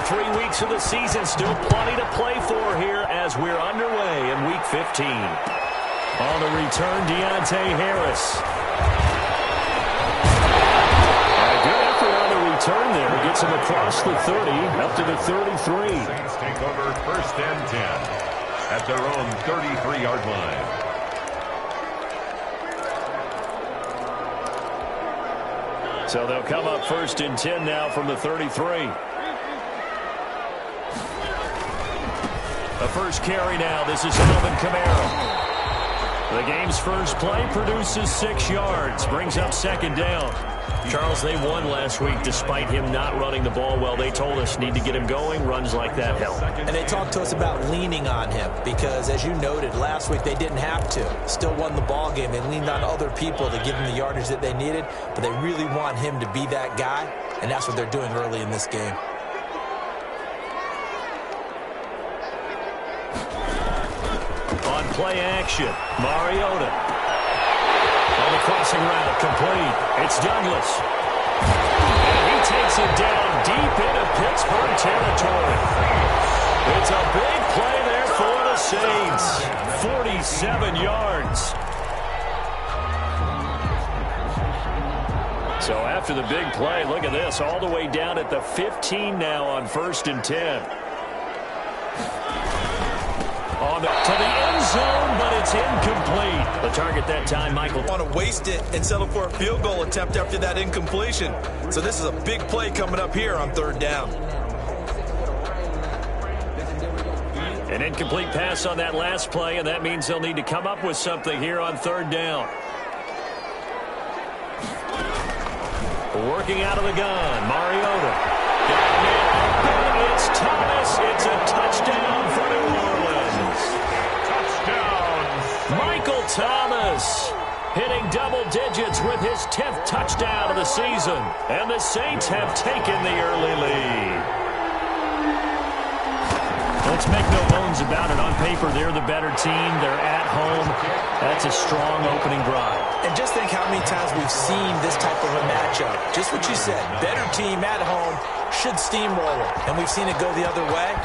3 weeks of the season. Still plenty to play for here as we're underway in Week 15. On the return, Deontay Harris. A good effort on the return there. Gets him across the 30, up to the 33. Saints take over 1st and 10 at their own 33-yard line. So they'll come up 1st and 10 now from the 33. The first carry now. This is Alvin Kamara. The game's first play produces 6 yards. Brings up 2nd down. Charles, they won last week despite him not running the ball well. They told us need to get him going. Runs like that help. And they talked to us about leaning on him because, as you noted, last week they didn't have to. Still won the ball game. They leaned on other people to give them the yardage that they needed, but they really want him to be that guy, and that's what they're doing early in this game. On play action, Mariota. On the crossing route, complete. It's Douglas. And he takes it down deep into Pittsburgh territory. It's a big play there for the Saints. 47 yards. So after the big play, look at this. All the way down at the 15 now on 1st and 10. To the end zone, but it's incomplete. The target that time, Michael. Want to waste it and settle for a field goal attempt after that incompletion. So this is a big play coming up here on 3rd down. An incomplete pass on that last play, and that means they'll need to come up with something here on 3rd down. Working out of the gun, Mariota. It's Thomas. It's a touchdown for New Orleans. Touchdown. Michael Thomas hitting double digits with his 10th touchdown of the season. And the Saints have taken the early lead. Let's make no bones about it. On paper, they're the better team. They're at home. That's a strong opening drive. And just think how many times we've seen this type of a matchup. Just what you said. Better team at home should steamroll it. And we've seen it go the other way.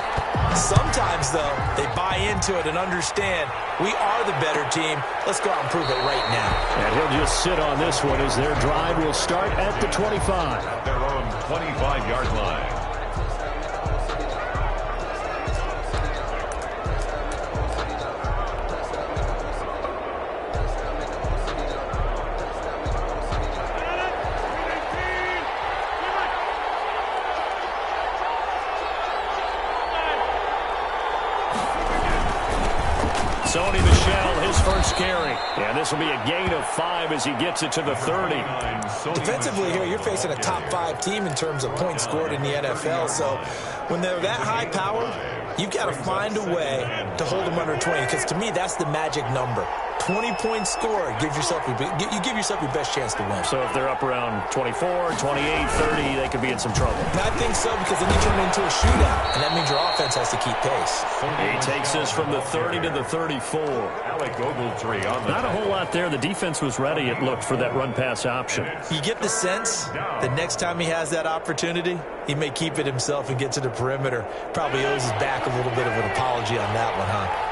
Sometimes, though, they buy into it and understand we are the better team. Let's go out and prove it right now. And he'll just sit on this one as their drive will start at the 25. At their own 25-yard line. First carry. And this will be a gain of 5 as he gets it to the 30. Defensively here, you're facing a top 5 team in terms of points scored in the NFL. So when they're that high powered, you've got to find a way to hold them under 20. Because to me, that's the magic number. 20 points scored, you give yourself your best chance to win. So if they're up around 24, 28, 30, they could be in some trouble. And I think so, because then you turn it into a shootout, and that means your offense has to keep pace. He takes this from the 30 to the 34. Alec Ogletree on the Not a whole lot there. The defense was ready, it looked, for that run-pass option. You get the sense the next time he has that opportunity, he may keep it himself and get to the perimeter. Probably owes his back a little bit of an apology on that one, huh?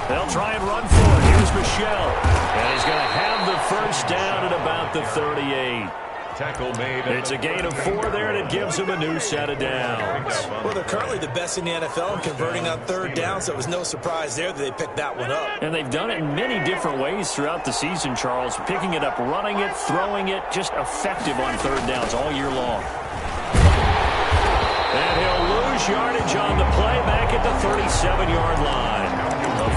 They'll try and run for it. Here's Michelle. And he's going to have the first down at about the 38. Tackle made. It's a gain of 4 there, and it gives him a new set of downs. Well, they're currently the best in the NFL in converting on 3rd down, so it was no surprise there that they picked that one up. And they've done it in many different ways throughout the season, Charles. Picking it up, running it, throwing it, just effective on 3rd downs all year long. And he'll lose yardage on the play back at the 37-yard line.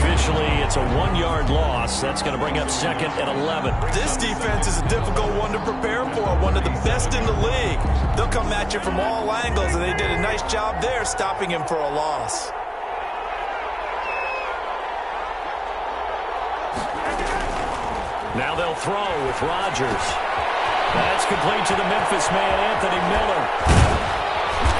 Officially, it's a 1-yard loss. That's going to bring up 2nd and 11. This defense is a difficult one to prepare for, one of the best in the league. They'll come at you from all angles, and they did a nice job there stopping him for a loss. Now they'll throw with Rodgers. That's complete to the Memphis man, Anthony Miller.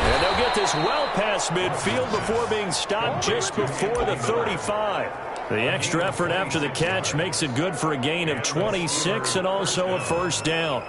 And they'll get this well past midfield before being stopped just before the 35. The extra effort after the catch makes it good for a gain of 26 and also a first down.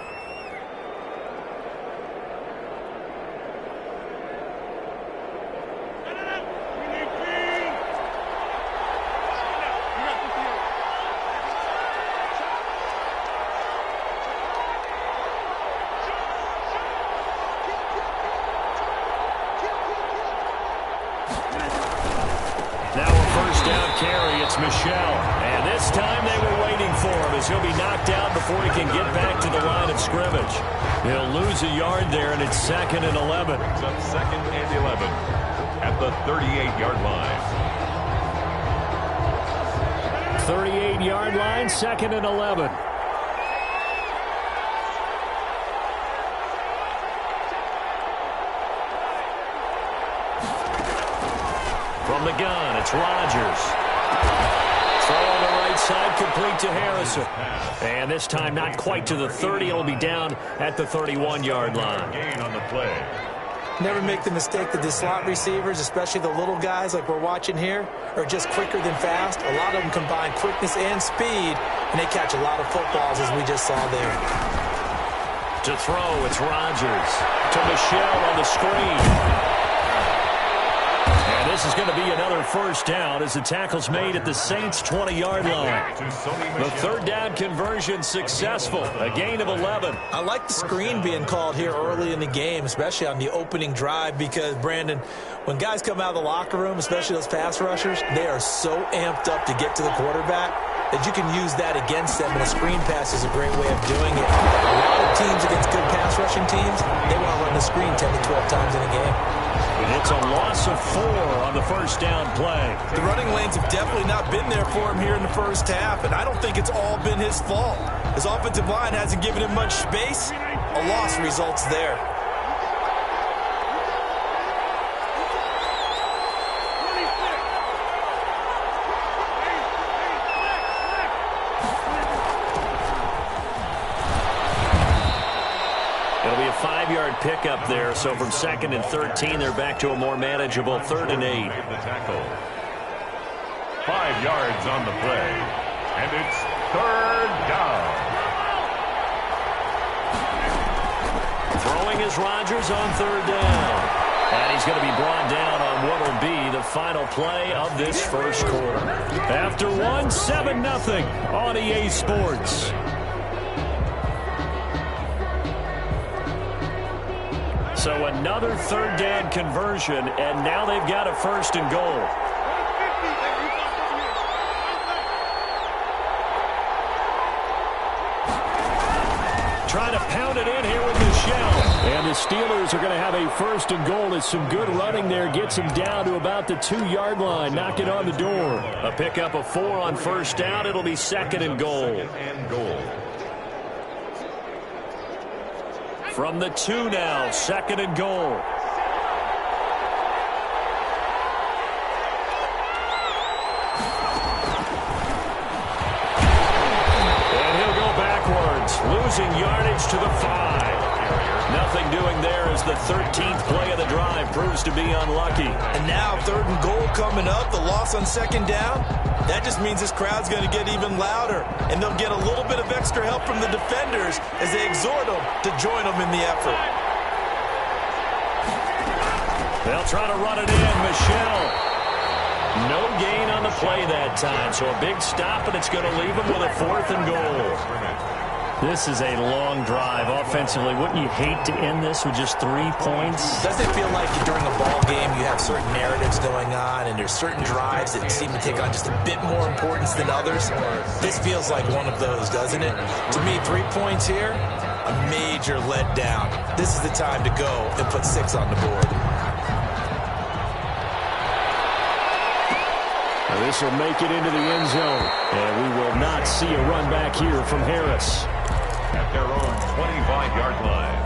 It's Michel. And this time they were waiting for him as he'll be knocked down before he can get back to the line of scrimmage. He'll lose a yard there, and it's 2nd and 11. Brings up 2nd and 11 at the 38-yard line. 38-yard line, 2nd and 11. From the gun, it's Rodgers. Throw on the right side, complete to Harrison. And this time not quite to the 30. It'll be down at the 31-yard line. Gain on the play. Never make the mistake that the slot receivers, especially the little guys like we're watching here, are just quicker than fast. A lot of them combine quickness and speed, and they catch a lot of footballs, as we just saw there. To throw, it's Rodgers. To Michel on the screen. And this is going to be another first down as the tackle's made at the Saints' 20-yard line. The third down conversion successful, a gain of 11. I like the screen being called here early in the game, especially on the opening drive, because, Brandon, when guys come out of the locker room, especially those pass rushers, they are so amped up to get to the quarterback that you can use that against them, and a screen pass is a great way of doing it. A lot of teams against good pass rushing teams, they want to run the screen 10 to 12 times in a game. It's a loss of 4 on the first down play. The running lanes have definitely not been there for him here in the first half, and I don't think it's all been his fault. His offensive line hasn't given him much space. A loss results there. It'll be a 5-yard pickup there, so from 2nd and 13, they're back to a more manageable 3rd and 8. The tackle. 5 yards on the play, and it's 3rd down. Throwing is Rodgers on 3rd down. And he's going to be brought down on what will be the final play of this first quarter. After 1, 7-0 on EA Sports. So another 3rd down conversion, and now they've got a 1st and goal. Trying to pound it in here with Michel. And the Steelers are going to have a 1st and goal. It's some good running there. Gets him down to about the 2-yard line. Knock it on the door. A pickup of 4 on 1st down. It'll be 2nd and goal. From the 2 now, 2nd and goal. And he'll go backwards, losing yardage to the 5. Nothing doing there as the 13th play of the drive proves to be unlucky. And now 3rd and goal coming up, the loss on 2nd down. That just means this crowd's going to get even louder, and they'll get a little bit of extra help from the defenders as they exhort them to join them in the effort. They'll try to run it in. Michel. No gain on the play that time, so a big stop, and it's going to leave them with a 4th and goal. This is a long drive offensively. Wouldn't you hate to end this with just 3 points? Doesn't it feel like during a ball game you have certain narratives going on and there's certain drives that seem to take on just a bit more importance than others? This feels like one of those, doesn't it? To me, 3 points here, a major letdown. This is the time to go and put 6 on the board. This will make it into the end zone, and we will not see a run back here from Harris. At their own 25-yard line.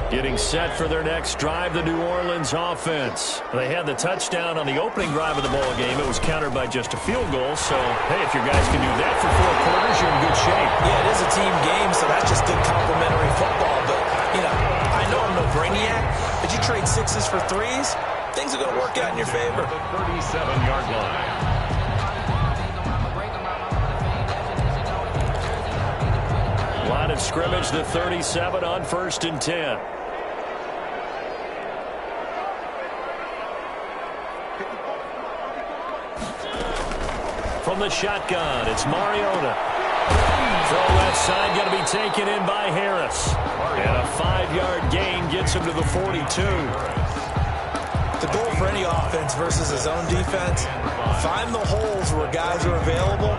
Getting set for their next drive, the New Orleans offense. They had the touchdown on the opening drive of the ball game. It was countered by just a field goal. So, hey, if your guys can do that for 4 quarters, you're in good shape. Yeah, it is a team game, so that's just good complimentary football. But, you know, I know I'm no brainiac, but you trade 6s for 3s, things are going to work out in your favor. The 37-yard line. Line of scrimmage, the 37 on 1st and 10. From the shotgun, it's Mariota. Throw left side, going to be taken in by Harris. And a 5-yard gain gets him to the 42. The goal for any offense versus his own defense, find the holes where guys are available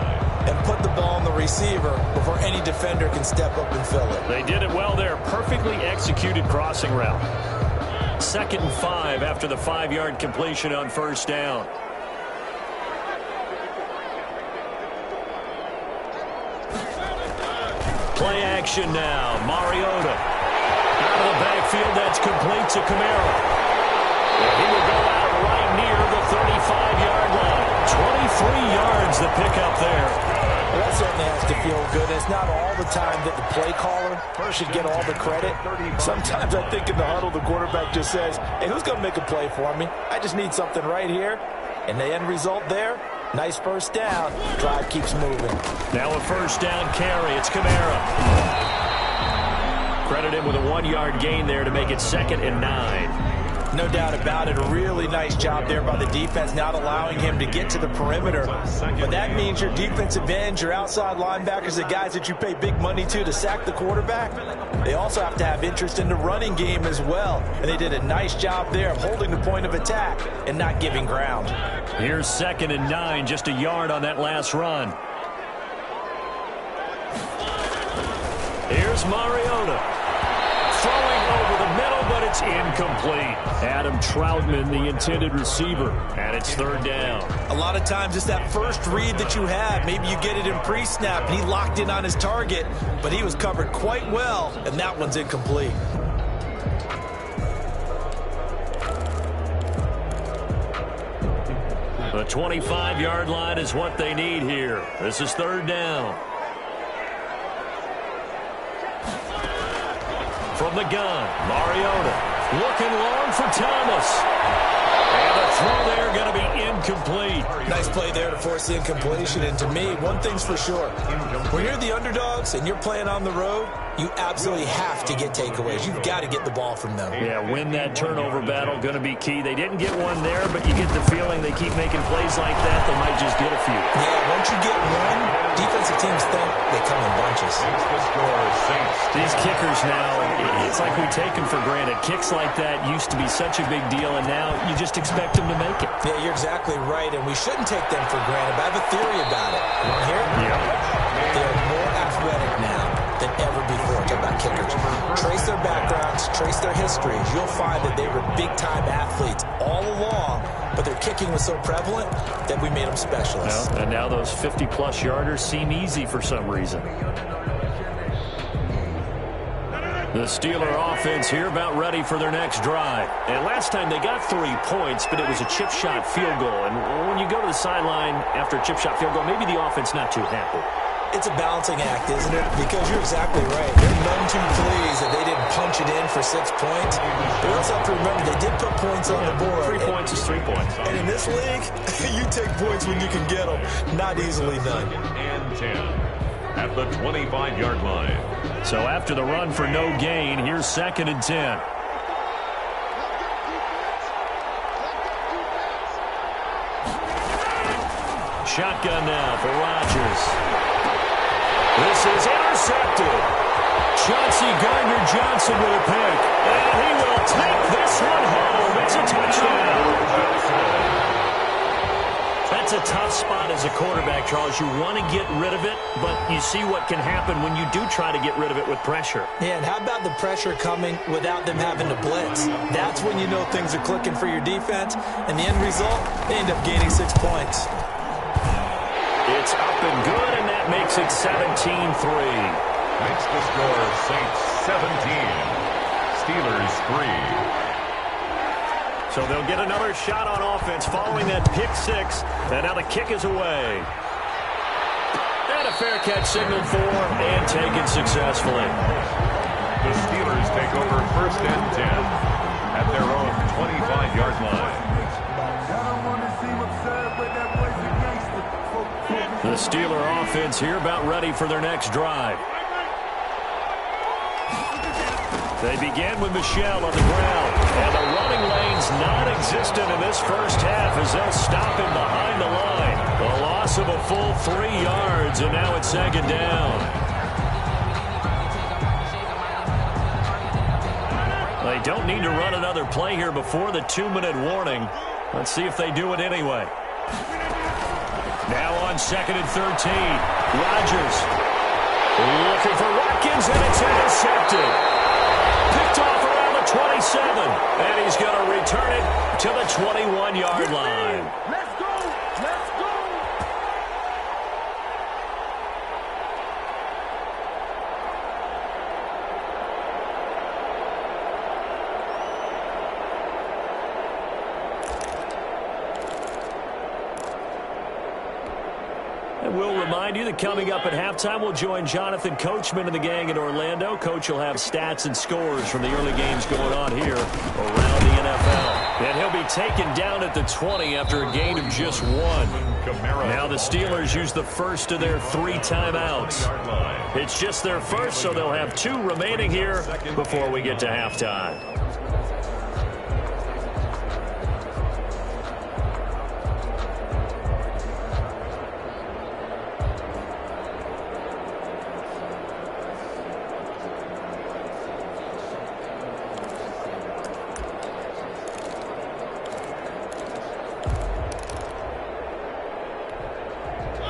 and put the ball on the receiver before any defender can step up and fill it. They did it well there. Perfectly executed crossing route. 2nd and 5 after the 5-yard completion on first down. Play action now. Mariota. Out of the backfield, that's complete to Kamara. And he will go out right near the 35-yard line. 23 yards the pickup there. Well, that certainly has to feel good. It's not all the time that the play caller should get all the credit. Sometimes I think in the huddle, the quarterback just says, hey, who's going to make a play for me? I just need something right here. And the end result there, nice first down. Drive keeps moving. Now a first down carry. It's Kamara. Credit him with a 1-yard gain there to make it 2nd and 9. No doubt about it. A really nice job there by the defense, not allowing him to get to the perimeter. But that means your defensive ends, your outside linebackers, the guys that you pay big money to sack the quarterback, they also have to have interest in the running game as well. And they did a nice job there of holding the point of attack and not giving ground. Here's 2nd and 9, just a yard on that last run. Here's Mariota. Throwing over the middle, but it's incomplete. Adam Troutman, the intended receiver, and it's 3rd down. A lot of times it's that first read that you have. Maybe you get it in pre-snap, and he locked in on his target, but he was covered quite well, and that one's incomplete. The 25-yard line is what they need here. This is 3rd down. From the gun, Mariota looking long for Thomas. And the throw there going to be incomplete. Nice play there to force the incompletion. And to me, one thing's for sure. When you're the underdogs and you're playing on the road, you absolutely have to get takeaways. You've got to get the ball from them. Yeah, win that turnover battle, going to be key. They didn't get one there, but you get the feeling they keep making plays like that, they might just get a few. Yeah, once you get one, defensive teams think they come in bunches. These kickers now, it's like we take them for granted. Kicks like that used to be such a big deal, and now you just expect them to make it. Yeah, you're exactly right, and we shouldn't take them for granted, but I have a theory about it. You want to hear it? Yeah. They're more athletic now than ever before. Talk about kickers. Trace their backgrounds, trace their histories. You'll find that they were big-time athletes all along, but their kicking was so prevalent that we made them specialists. Well, and now those 50-plus yarders seem easy for some reason. The Steeler offense here about ready for their next drive. And last time they got 3 points, but it was a chip shot field goal. And when you go to the sideline after a chip shot field goal, maybe the offense not too happy. It's a balancing act, isn't it? Because you're exactly right. They're none too pleased that they didn't punch it in for 6 points. But we also have to remember they did put points on the board. 3 points is 3 points. And in this league, you take points when you can get them. Not easily done. And 10 at the 25-yard line. So after the run for no gain, here's 2nd and 10. Shotgun now for Rodgers. This is intercepted. Chauncey Gardner-Johnson with a pick. And he will take this one home. It's a touchdown. That's a tough spot as a quarterback, Charles. You want to get rid of it, but you see what can happen when you do try to get rid of it with pressure. Yeah, and how about the pressure coming without them having to blitz? That's when you know things are clicking for your defense, and the end result, they end up gaining 6 points. It's up and good, and that makes it 17-3. Makes the score Saints 17, Steelers 3. So they'll get another shot on offense following that pick 6, and now the kick is away. And a fair catch signaled for and taken successfully. The Steelers take over 1st and 10 at their own 25-yard line. The Steeler offense here about ready for their next drive. They begin with Michel on the ground. And the running lane's non-existent in this first half as they'll stop him behind the line. A loss of a full 3 yards, and now it's second down. They don't need to run another play here before the 2-minute warning. Let's see if they do it anyway. Now on 2nd and 13. Rodgers looking for Watkins, and it's intercepted. Picked off around the 27, and he's going to return it to the 21-yard line. Let's go! Let's go! And we'll remind you that coming up at halftime, we'll join Jonathan Coachman and the gang in Orlando. Coach will have stats and scores from the early games going on here around the NFL. And he'll be taken down at the 20 after a gain of just 1. Now the Steelers use the first of their 3 timeouts. It's just their first, so they'll have 2 remaining here before we get to halftime.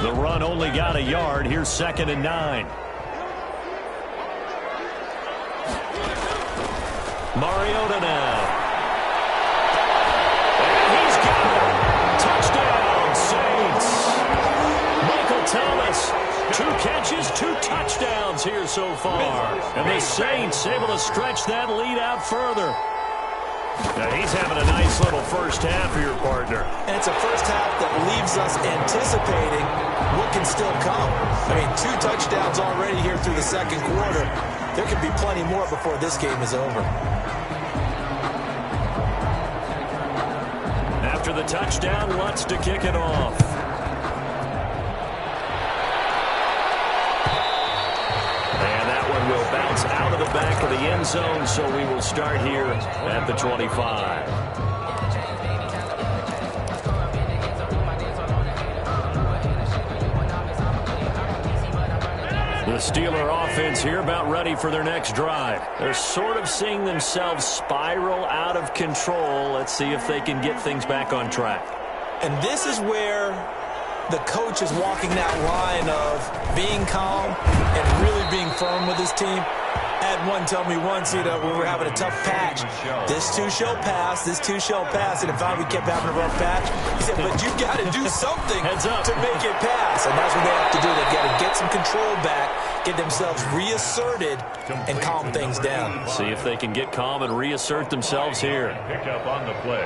The run only got a yard. Here's 2nd and 9. Mariota now. And he's got it. Touchdown, Saints. Michael Thomas, 2 catches, 2 touchdowns here so far. And the Saints able to stretch that lead out further. Now he's having a nice little first half for your partner. And it's a first half that leaves us anticipating what can still come. I mean, 2 touchdowns already here through the second quarter. There could be plenty more before this game is over. After the touchdown, Lutz to kick it off. And that one will bounce out of the back of the end zone, so we will start here at the 25. The Steeler offense here about ready for their next drive. They're sort of seeing themselves spiral out of control. Let's see if they can get things back on track. And this is where the coach is walking that line of being calm and really being firm with his team. I had one tell me once, we were having a tough patch. This too shall pass, this too shall pass. And if we kept having a rough patch, he said, but you've got to do something to make it pass. And that's what they have to do. They've got to get some control back, get themselves reasserted, and calm things down. See if they can get calm and reassert themselves here. Pick up on the play.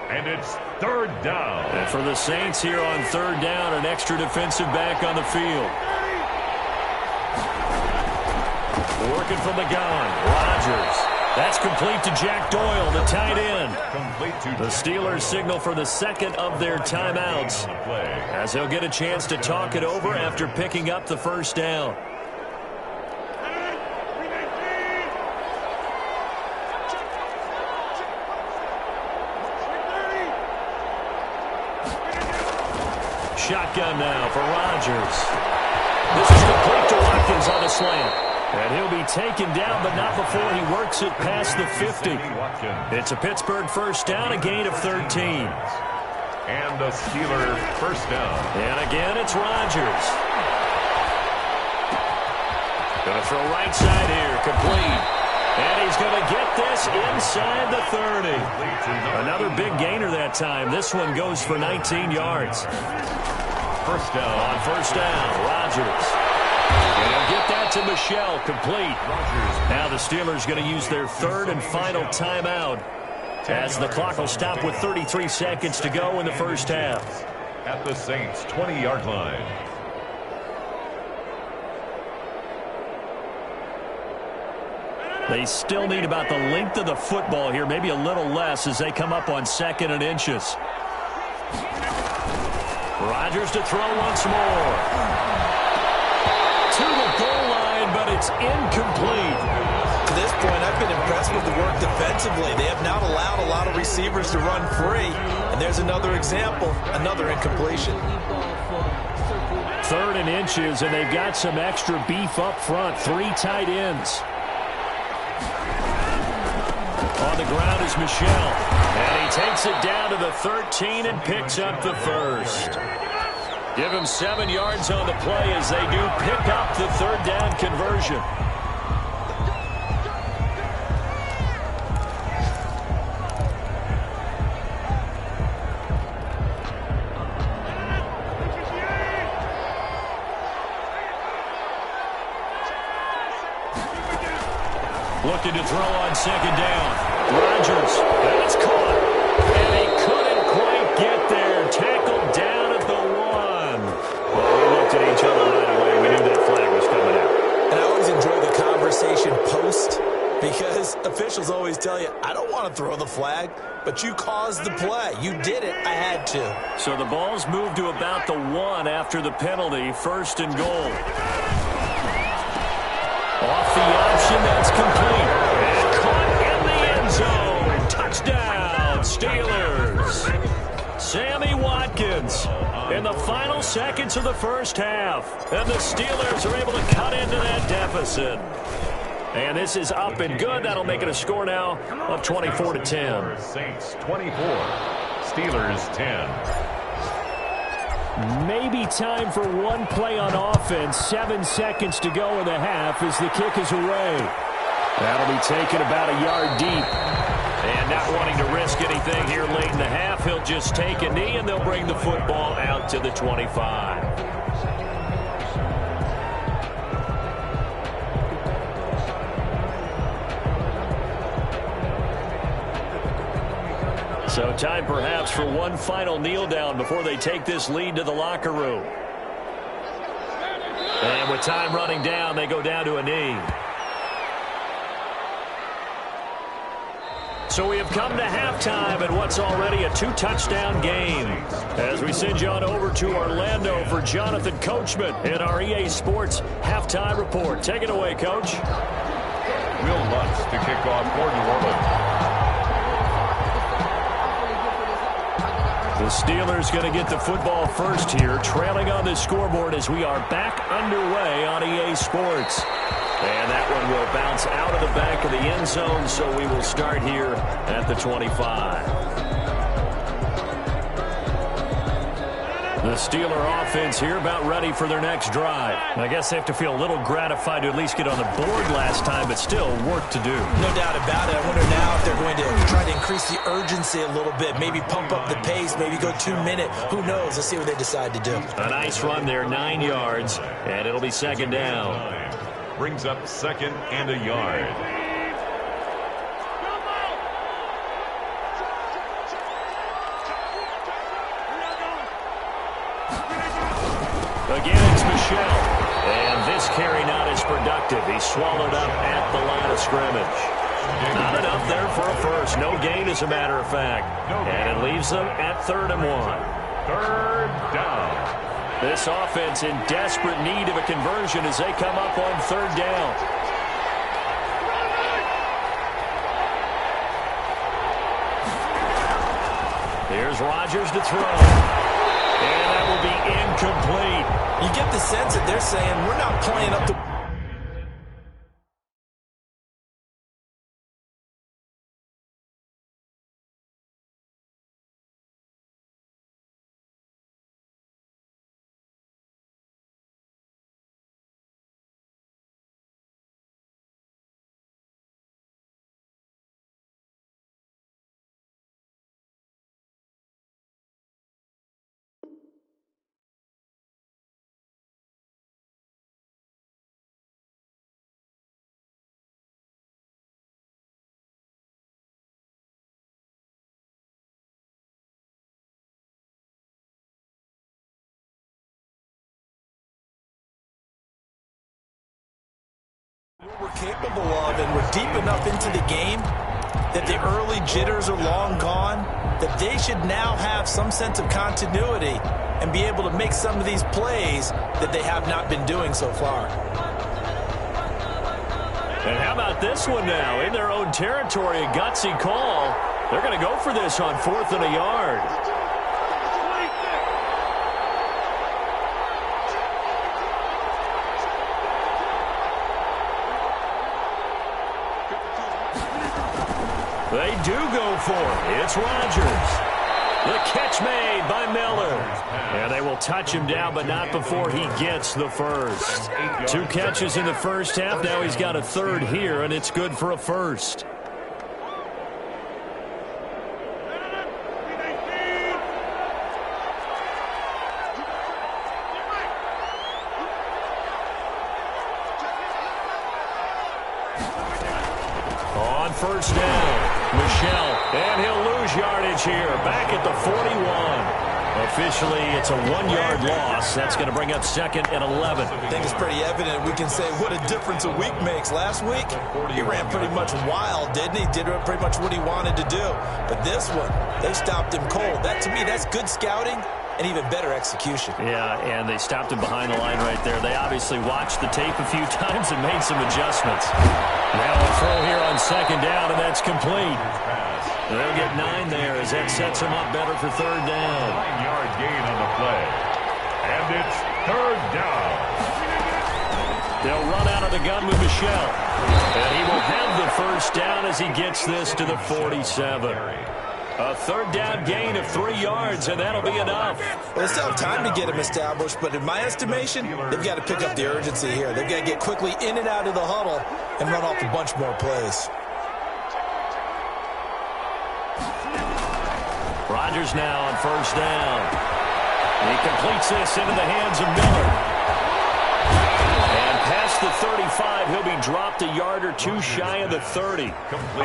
And it's 3rd down. And for the Saints here on 3rd down, an extra defensive back on the field. Working from the gun, Rodgers. That's complete to Jack Doyle, the tight end. The Steelers signal for the 2nd of their timeouts, as they'll get a chance to talk it over after picking up the first down. Shotgun now for Rodgers. This is complete to Watkins on a slant. And he'll be taken down, but not before he works it past the 50. It's a Pittsburgh first down, a gain of 13. And the Steelers first down. And again, it's Rodgers. Going to throw right side here, complete. And he's going to get this inside the 30. Another big gainer that time. This one goes for 19 yards. First down. On first down, Rodgers. And get that to Michel, complete. Now the Steelers going to use their 3rd and final timeout as the clock will stop with 33 seconds to go in the first half. At the Saints' 20-yard line. They still need about the length of the football here, maybe a little less as they come up on 2nd and inches. Rodgers to throw once more. To the goal line, but it's incomplete. To this point, I've been impressed with the work defensively. They have not allowed a lot of receivers to run free. And there's another example, another incompletion. 3rd and inches, and they've got some extra beef up front. 3 tight ends. On the ground is Michel. And he takes it down to the 13 and picks up the first. Give him 7 yards on the play as they do pick up the 3rd down conversion. Looking to throw on 2nd down. Rodgers, that's caught. And he couldn't quite get there. Tackled down at the 1. Well, we looked at each other right away. We knew that flag was coming out. And I always enjoy the conversation post because officials always tell you, I don't want to throw the flag, but you caused the play. You did it. I had to. So the ball's moved to about the 1 after the penalty. 1st and goal. Off the option, that's complete. And caught in the end zone. Touchdown, Steelers. Sammy Watkins in the final seconds of the first half. And the Steelers are able to cut into that deficit. And this is up and good. That'll make it a score now of 24-10. Saints 24, Steelers 10. Maybe time for one play on offense. 7 seconds to go in the half as the kick is away. That'll be taken about a yard deep. And not wanting to risk anything here late in the half, he'll just take a knee and they'll bring the football out to the 25. So time perhaps for one final kneel down before they take this lead to the locker room. And with time running down, they go down to a knee. So we have come to halftime in what's already a 2-touchdown game. As we send you on over to Orlando for Jonathan Coachman in our EA Sports Halftime Report. Take it away, Coach. Will Lutz to kick off for New Orleans. The Steelers going to get the football first here, trailing on the scoreboard as we are back underway on EA Sports. And that one will bounce out of the back of the end zone, so we will start here at the 25. The Steeler offense here about ready for their next drive. I guess they have to feel a little gratified to at least get on the board last time, but still work to do. No doubt about it. I wonder now if they're going to try to increase the urgency a little bit, maybe pump up the pace, maybe go 2-minute. Who knows? Let's see what they decide to do. A nice run there, 9 yards, and it'll be 2nd down. Brings up 2nd and a yard. Again, it's Michel. And this carry not as productive. He's swallowed up at the line of scrimmage. Not enough there for a first. No gain, as a matter of fact. And it leaves them at 3rd and 1. 3rd down. This offense in desperate need of a conversion as they come up on 3rd down. Here's Rodgers to throw. And that will be incomplete. You get the sense that they're saying, we're not playing up to... we're capable of, and we're deep enough into the game that the early jitters are long gone, that they should now have some sense of continuity and be able to make some of these plays that they have not been doing so far. And how how about this one now? In their own territory, a gutsy call. They're going to go for this on 4th and a yard. They do go for it. It's Rodgers. The catch made by Miller. And they will touch him down, but not before he gets the first. 2 catches in the first half. Now he's got a third here, and it's good for a first. On first down, Michelle, and he'll lose yardage here, back at the 41. Officially, it's a 1-yard loss. That's going to bring up 2nd and 11. I think it's pretty evident. We can say what a difference a week makes. Last week, he ran pretty much wild, didn't he? Did pretty much what he wanted to do. But this one, they stopped him cold. That, to me, that's good scouting and even better execution. Yeah, and they stopped him behind the line right there. They obviously watched the tape a few times and made some adjustments. Now a throw here on 2nd down, and that's complete. They'll get 9 there as that sets him up better for 3rd down. 9-yard gain on the play. And it's 3rd down. They'll run out of the gun with Michelle. And he will have the first down as he gets this to the 47. A 3rd down gain of 3 yards, and that'll be enough. Well, they still have time to get him established, but in my estimation, they've got to pick up the urgency here. They've got to get quickly in and out of the huddle and run off a bunch more plays. Rodgers now on first down. He completes this into the hands of Miller. And past the 35, he'll be dropped a yard or 2 shy of the 30.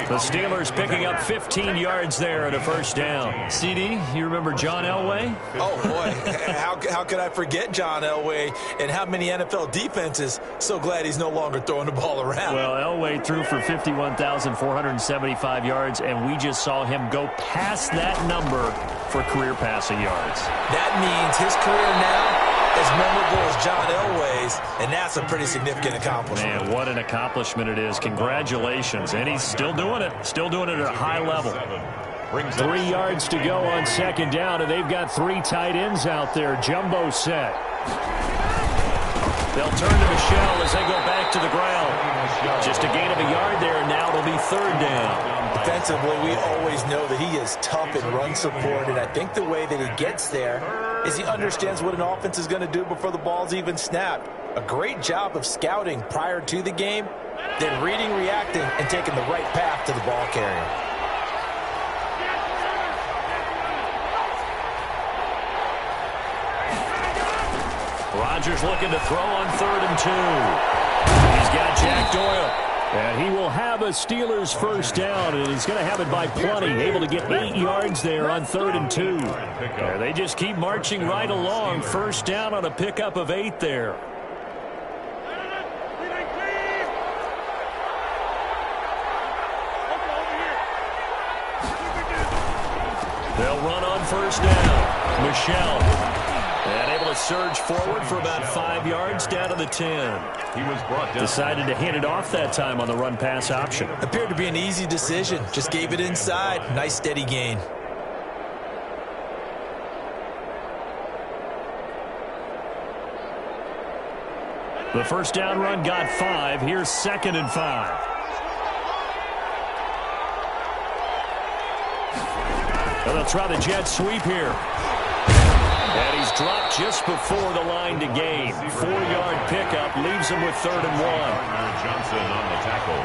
The Steelers picking up 15 yards there at a first down. CD, you remember John Elway? Oh, boy. How could I forget John Elway and how many NFL defenses? So glad he's no longer throwing the ball around. Well, Elway threw for 51,475 yards, and we just saw him go past that number for career passing yards. That means his career now as memorable as John Elway's, and that's a pretty significant accomplishment. Man, what an accomplishment it is. Congratulations. And he's still doing it. Still doing it at a high level. 3 yards to go on 2nd down, and they've got 3 tight ends out there. Jumbo set. They'll turn to Michelle as they go back to the ground. Just a gain of a yard there, and now it'll be 3rd down. Defensively, we always know that he is tough in run support, and I think the way that he gets there is he understands what an offense is going to do before the ball's even snapped. A great job of scouting prior to the game, then reading, reacting, and taking the right path to the ball carrier. Rodgers looking to throw on 3rd and 2. He's got Jack Doyle. And he will have a Steelers first down, and he's going to have it by plenty, able to get 8 yards there on 3rd and 2. They just keep marching right along. First down on a pickup of 8 there. They'll run on first down. Michelle. And able to surge forward for about 5 yards down to the 10. He was brought down. Decided to hand it off that time on the run-pass option. Appeared to be an easy decision. Just gave it inside. Nice steady gain. The first down run got 5. Here's 2nd and 5. And they'll try the jet sweep here. And he's dropped just before the line to gain. 4-yard pickup leaves him with 3rd and 1. Johnson on the tackle.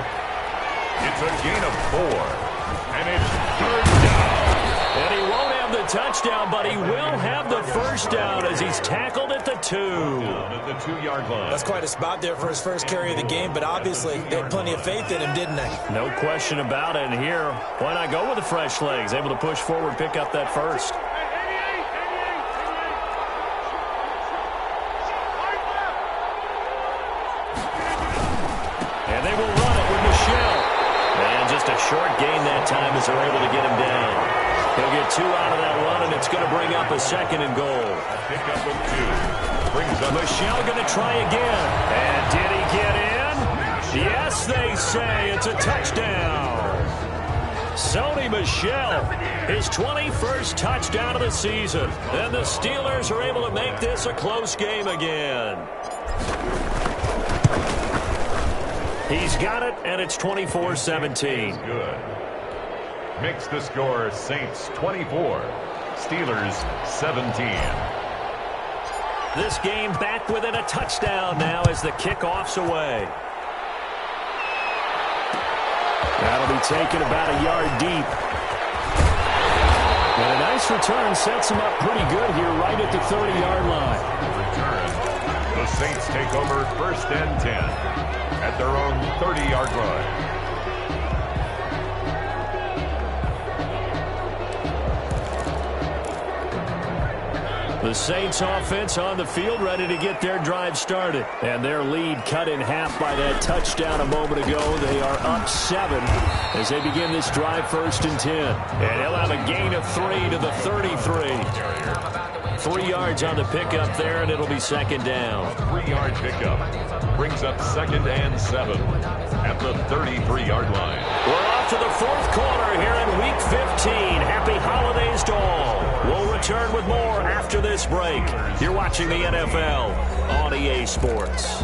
It's a gain of 4. And it's 3rd down. And he won't have the touchdown, but he will have the first down as he's tackled at the 2. At the 2-yard line. That's quite a spot there for his first carry of the game, but obviously they had plenty of faith in him, didn't they? No question about it. And here, why not go with the fresh legs? Able to push forward, pick up that first. And they will run it with Michelle. And just a short gain that time as they're able to get him down. He'll get 2 out of that run, and it's going to bring up a 2nd and goal. Pick up with 2. Brings up Michelle going to try again. And did he get in? Yes, Yes, they say it's a touchdown. Sony Michel, his 21st touchdown of the season. And the Steelers are able to make this a close game again. He's got it, and it's 24-17. Good. Makes the score Saints 24, Steelers 17. This game back within a touchdown now as the kickoff's away. That'll be taken about a yard deep. And a nice return sets him up pretty good here right at the 30-yard line. Return. The Saints take over 1st and 10 at their own 30-yard line. The Saints offense on the field ready to get their drive started. And their lead cut in half by that touchdown a moment ago. They are up 7 as they begin this drive 1st and 10. And he'll have a gain of 3 to the 33. 3 yards on the pickup there, and it'll be 2nd down. 3-yard pickup brings up 2nd and 7 at the 33-yard line. We're off to the 4th quarter here in Week 15. Happy holidays to all. We'll return with more after this break. You're watching the NFL on EA Sports.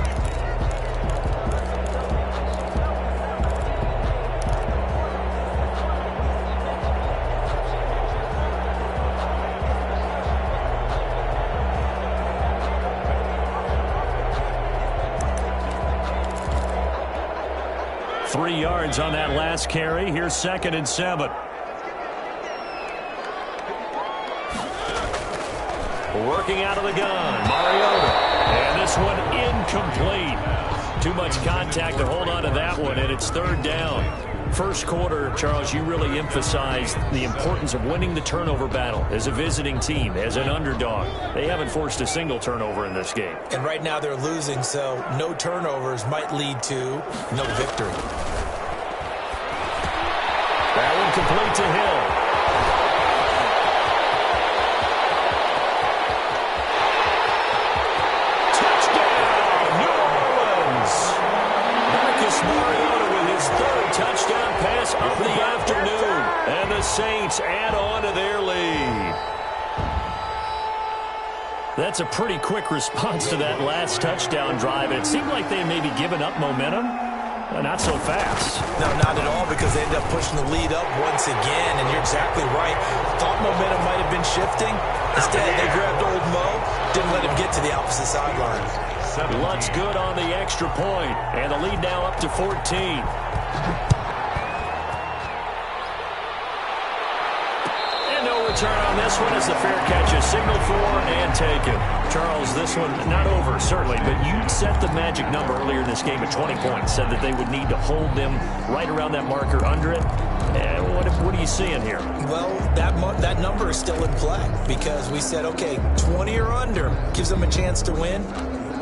Three yards on that last carry. Here's 2nd and 7. Working out of the gun, Mariota. And this one incomplete. Too much contact to hold on to that one, and it's 3rd down. First quarter, Charles, you really emphasized the importance of winning the turnover battle as a visiting team, as an underdog. They haven't forced a single turnover in this game. And right now they're losing, so no turnovers might lead to no victory. That one complete to Hill. Mariota with his 3rd touchdown pass of the afternoon. And the Saints add on to their lead. That's a pretty quick response to that last touchdown drive. It seemed like they may be giving up momentum. Not so fast. No, not at all, because they ended up pushing the lead up once again, and you're exactly right. Thought momentum might have been shifting. Instead, they grabbed old Mo, didn't let him get to the opposite sideline. Lutt's good on the extra point, and the lead now up to 14. And no return on this one as the fair catch is signaled for and taken. Charles, this one not over, certainly, but you set the magic number earlier in this game at 20 points, said that they would need to hold them right around that marker under it. And what are you seeing here? Well, that number is still in play because we said, okay, 20 or under gives them a chance to win.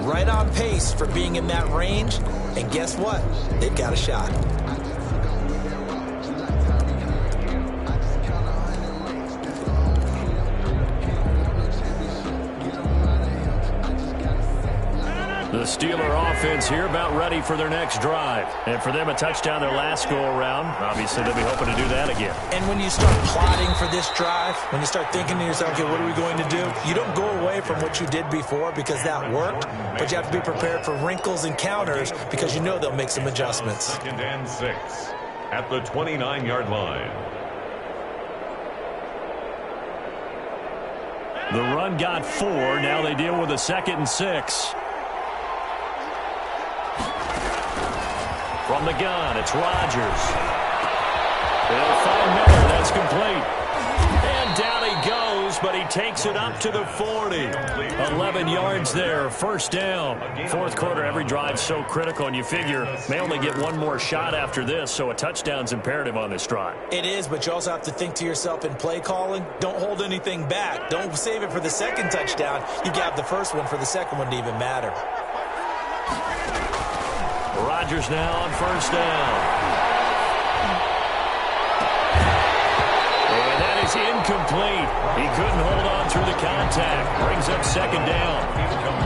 Right on pace for being in that range, and guess what? They've got a shot. The Steeler offense here about ready for their next drive. And for them, a touchdown their last go-around. Obviously, they'll be hoping to do that again. And when you start plotting for this drive, when you start thinking to yourself, okay, what are we going to do? You don't go away from what you did before because that worked, but you have to be prepared for wrinkles and counters because you know they'll make some adjustments. 2nd and 6 at the 29-yard line. The run got 4. Now they deal with a 2nd and 6. From the gun, it's Rodgers. They'll find Miller. That's complete. And down he goes, but he takes it up to the 40. 11 yards there, 1st down. 4th quarter, every drive so critical, and you figure may only get one more shot after this, so a touchdown's imperative on this drive. It is, but you also have to think to yourself in play calling, don't hold anything back. Don't save it for the 2nd touchdown. You got the 1st one for the 2nd one to even matter. Rodgers now on 1st down. And that is incomplete. He couldn't hold on through the contact. Brings up second down.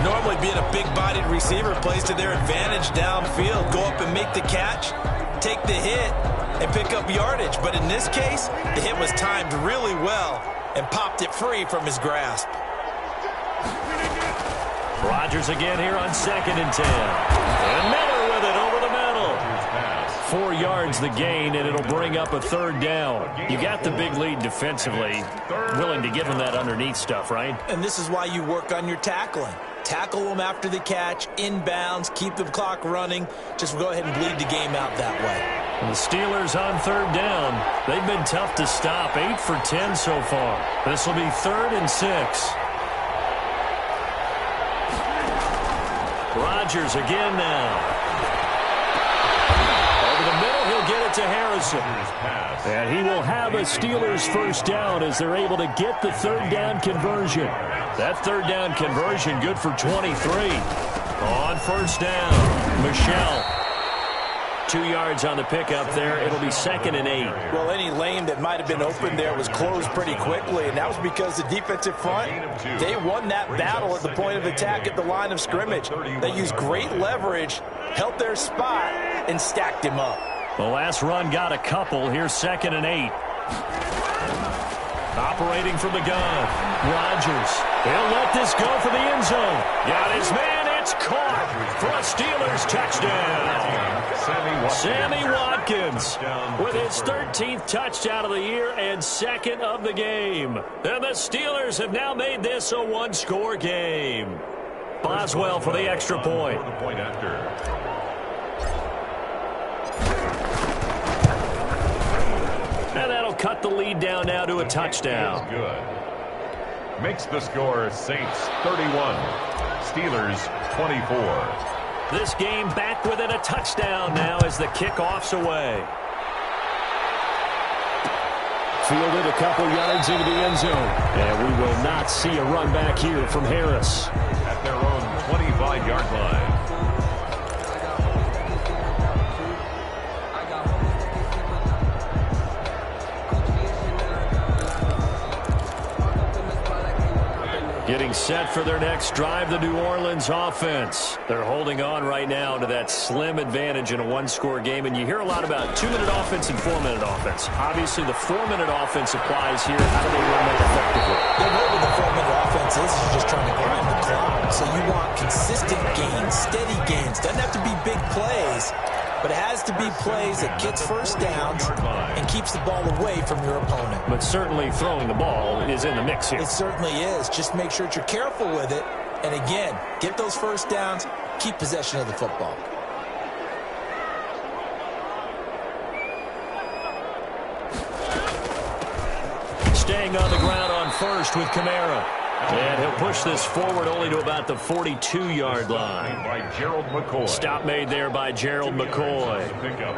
Normally being a big-bodied receiver plays to their advantage downfield. Go up and make the catch, take the hit, and pick up yardage. But in this case, the hit was timed really well and popped it free from his grasp. Rodgers again here on 2nd and 10. And Miller with it over the middle. 4 yards the gain, and it'll bring up a 3rd down. You got the big lead defensively. Willing to give him that underneath stuff, right? And this is why you work on your tackling. Tackle them after the catch, inbounds, keep the clock running. Just go ahead and bleed the game out that way. And the Steelers on 3rd down. They've been tough to stop. 8 for 10 so far. This will be 3rd and 6. Rodgers again now. Over the middle, he'll get it to Harrison. And he will have a Steelers first down as they're able to get the 3rd down conversion. That 3rd down conversion good for 23. On first down, Michelle. 2 yards on the pickup there. It'll be 2nd and 8. Well, any lane that might have been open there was closed pretty quickly, and that was because the defensive front, they won that battle at the point of attack at the line of scrimmage. They used great leverage, held their spot, and stacked him up. The last run got a couple. Here's 2nd and 8. Operating from the gun, Rodgers. He'll let this go for the end zone. Got his man. It's caught for a Steelers touchdown. Sammy Watkins with his 13th touchdown of the year and 2nd of the game. And the Steelers have now made this a 1-score game. Boswell for the extra point. And that'll cut the lead down now to a touchdown. Good. Makes the score Saints 31, Steelers 24. This game back within a touchdown now as the kickoff's away. Fielded a couple yards into the end zone. And we will not see a run back here from Harris. At their own 25-yard line. Getting set for their next drive, the New Orleans offense. They're holding on right now to that slim advantage in a 1-score game. And you hear a lot about 2-minute offense and 4-minute offense. Obviously, the 4-minute offense applies here. How do they run that effectively? The role of the 4-minute offense is just trying to grind the clock. So you want consistent gains, steady gains. Doesn't have to be big plays, but it has to be plays that gets first downs and keeps the ball away from your opponent. But certainly throwing the ball is in the mix here. It certainly is. Just make sure that you're careful with it. And again, get those first downs, keep possession of the football. Staying on the ground on first with Kamara. And he'll push this forward only to about the 42-yard line. By Gerald McCoy. Stop made there by Gerald McCoy. Pickup.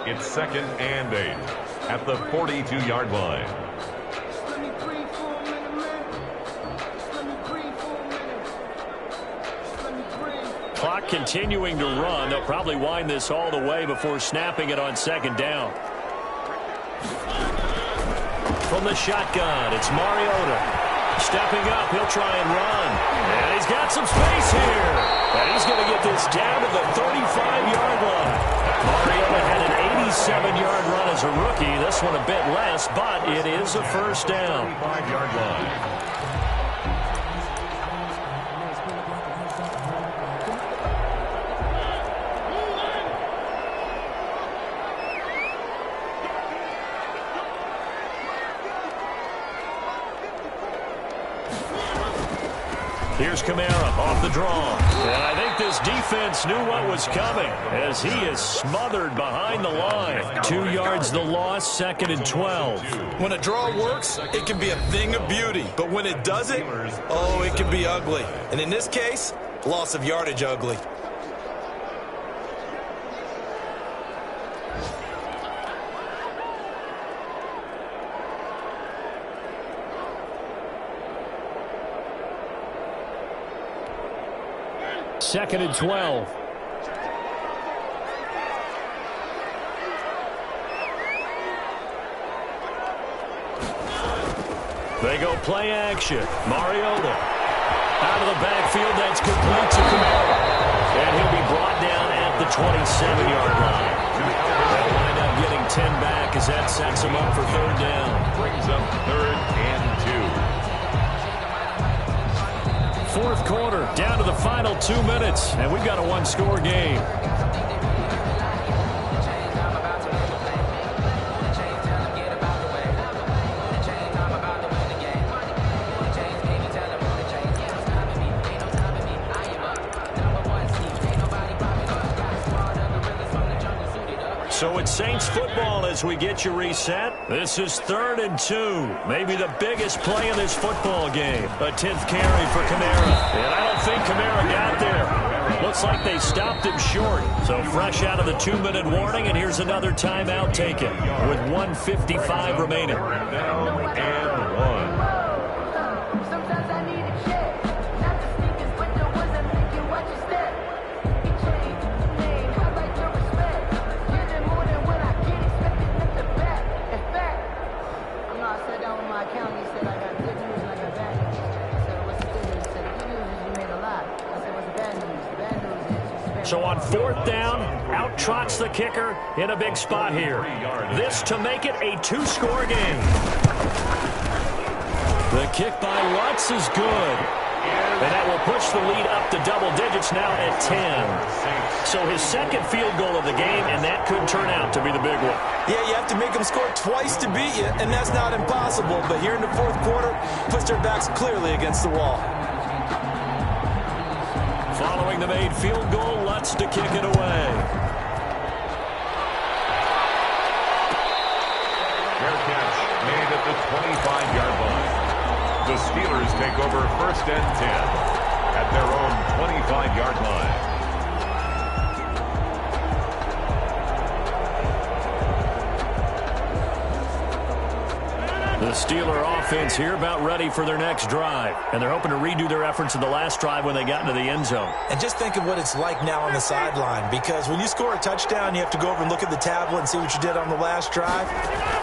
It's 2nd and 8 at the 42-yard line. Clock continuing to run. They'll probably wind this all the way before snapping it on 2nd down. From the shotgun, it's Mariota. Stepping up, he'll try and run. And he's got some space here. And he's going to get this down to the 35-yard line. Mariota had an 87-yard run as a rookie. This one a bit less, but it is a first down. 5-yard line. Here's Kamara off the draw. And I think this defense knew what was coming as he is smothered behind the line. 2 yards the loss, 2nd and 12. When a draw works, it can be a thing of beauty. But when it doesn't, oh, it can be ugly. And in this case, loss of yardage ugly. Second and 12. They go play action. Mariota out of the backfield. That's complete to Kamara. And he'll be brought down at the 27-yard line. They'll wind up getting 10 back as that sets them up for third down. Brings up 3rd and 2. Fourth quarter, down to the final 2 minutes, and we've got a one-score game. So it's Saints football as we get you reset. This is 3rd and 2. Maybe the biggest play in this football game. A 10th carry for Kamara. And I don't think Kamara got there. Looks like they stopped him short. So fresh out of the 2-minute warning, and here's another timeout taken with 1:55 remaining. Down and 1. So on 4th down, out trots the kicker in a big spot here. This to make it a 2-score game. The kick by Watts is good. And that will push the lead up to double digits now at 10. So his second field goal of the game, and that could turn out to be the big one. Yeah, you have to make them score twice to beat you, and that's not impossible. But here in the fourth quarter, puts their backs clearly against the wall. Following the made field goal, Lutz to kick it away. Fair catch made at the 25-yard line. The Steelers take over 1st and 10 at their own 25-yard line. The Steeler offense here about ready for their next drive. And they're hoping to redo their efforts in the last drive when they got into the end zone. And just think of what it's like now on the sideline, because when you score a touchdown, you have to go over and look at the tablet and see what you did on the last drive.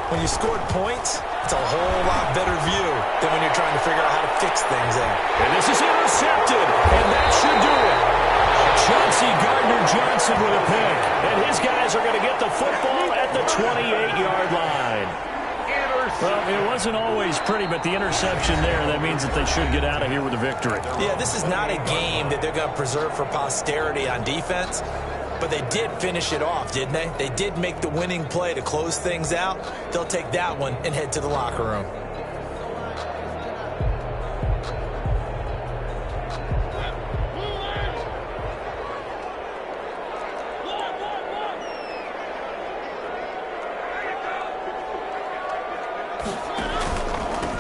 When you scored points, it's a whole lot better view than when you're trying to figure out how to fix things out. And this is intercepted, and that should do it. Chauncey Gardner-Johnson with a pick. And his guys are going to get the football at the 28-yard line. Well, it wasn't always pretty, but the interception there, that means that they should get out of here with a victory. Yeah, this is not a game that they're going to preserve for posterity on defense, but they did finish it off, didn't they? They did make the winning play to close things out. They'll take that one and head to the locker room.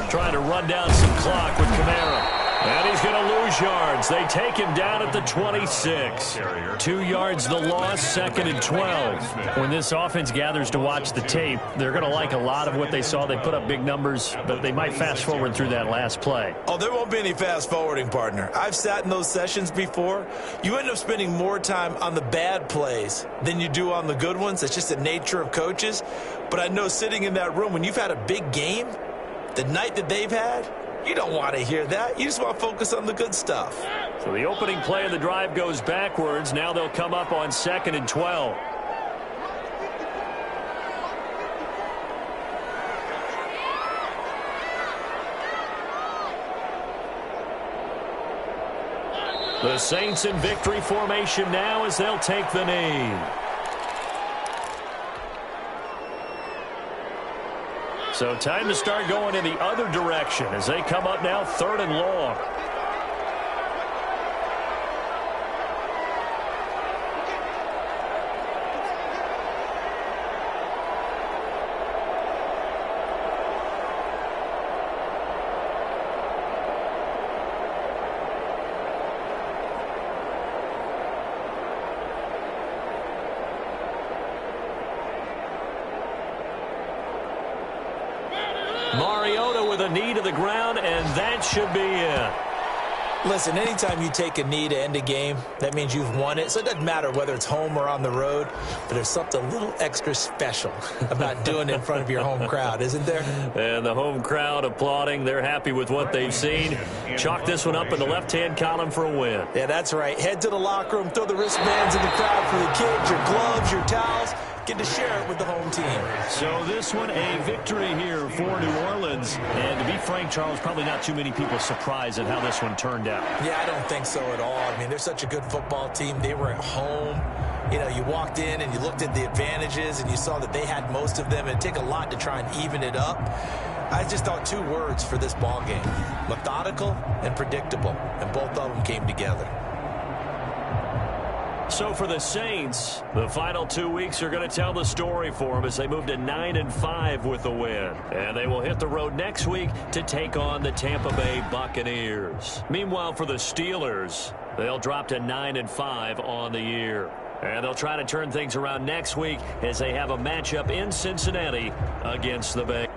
Trying to run down some clock with Kamara. And he's going to lose yards. They take him down at the 26. 2 yards the loss, 2nd and 12. When this offense gathers to watch the tape, they're going to like a lot of what they saw. They put up big numbers, but they might fast forward through that last play. Oh, there won't be any fast forwarding, partner. I've sat in those sessions before. You end up spending more time on the bad plays than you do on the good ones. That's just the nature of coaches. But I know sitting in that room, when you've had a big game, the night that they've had, you don't want to hear that. You just want to focus on the good stuff. So the opening play of the drive goes backwards. Now they'll come up on 2nd and 12. The Saints in victory formation now as they'll take the knee. So time to start going in the other direction as they come up now 3rd and long. Mariota with a knee to the ground, and that should be it. Listen, anytime you take a knee to end a game, that means you've won it. So it doesn't matter whether it's home or on the road, but there's something a little extra special about doing it in front of your home crowd, isn't there? And the home crowd applauding. They're happy with what they've seen. Chalk this one up in the left-hand column for a win. Yeah, that's right. Head to the locker room, throw the wristbands in the crowd for the kids, your gloves, your towels. Get to share it with the home team. So this one, a victory here for New Orleans. And to be frank, Charles, probably not too many people surprised at how this one turned out. Yeah, I don't think so at all. I mean, they're such a good football team. They were at home. You know, you walked in and you looked at the advantages and you saw that they had most of them. It'd take a lot to try and even it up. I just thought two words for this ball game: methodical and predictable. And both of them came together. So for the Saints, the final 2 weeks are going to tell the story for them as they move to 9-5 with a win. And they will hit the road next week to take on the Tampa Bay Buccaneers. Meanwhile, for the Steelers, they'll drop to 9-5 on the year. And they'll try to turn things around next week as they have a matchup in Cincinnati against the Bengals.